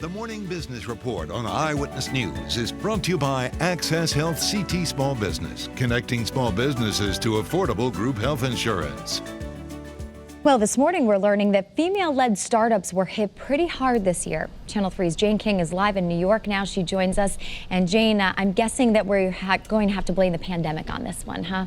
The Morning Business Report on Eyewitness News is brought to you by Access Health CT Small Business, connecting small businesses to affordable group health insurance. Well, this morning we're learning that female-led startups were hit pretty hard this year. Channel 3's Jane King is live in New York now. She joins us. And Jane, I'm guessing that we're going to have to blame the pandemic on this one, huh?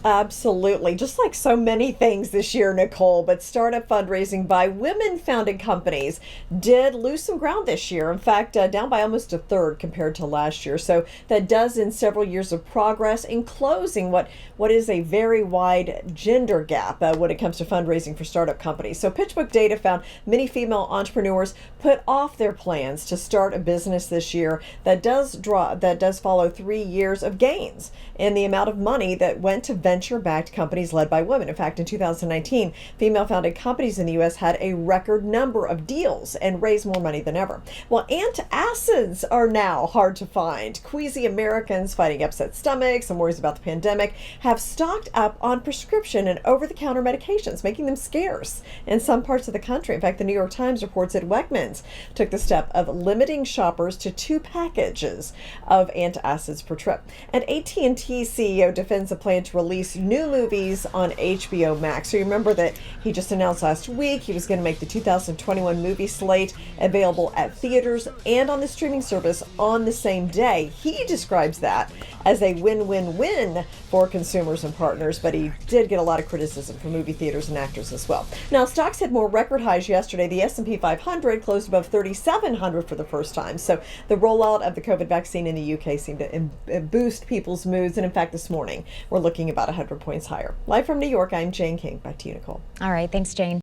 Absolutely. Just like so many things this year, Nicole, but startup fundraising by women-founded companies did lose some ground this year. In fact, down by almost a third compared to last year. So that does end several years of progress in closing what is a very wide gender gap when it comes to fundraising for startup companies. So PitchBook data found many female entrepreneurs put off their plans to start a business this year. That does follow 3 years of gains in the amount of money that went to venture-backed companies led by women. In fact, in 2019, female-founded companies in the U.S. had a record number of deals and raised more money than ever. Well, antacids are now hard to find. Queasy Americans fighting upset stomachs and worries about the pandemic have stocked up on prescription and over-the-counter medications, making them scarce in some parts of the country. In fact, the New York Times reports that Wegmans took the step of limiting shoppers to 2 packages of antacids per trip. And AT&T CEO defends a plan to release new movies on HBO Max. So you remember that he just announced last week he was going to make the 2021 movie slate available at theaters and on the streaming service on the same day. He describes that as a win-win-win for consumers and partners, but he did get a lot of criticism from movie theaters and actors as well. Now, stocks hit more record highs yesterday. The S&P 500 closed above 3,700 for the first time. So the rollout of the COVID vaccine in the UK seemed to boost people's moods. And in fact, this morning, we're looking about 100 points higher. Live from New York, I'm Jane King. Back to you, Nicole. All right. Thanks, Jane.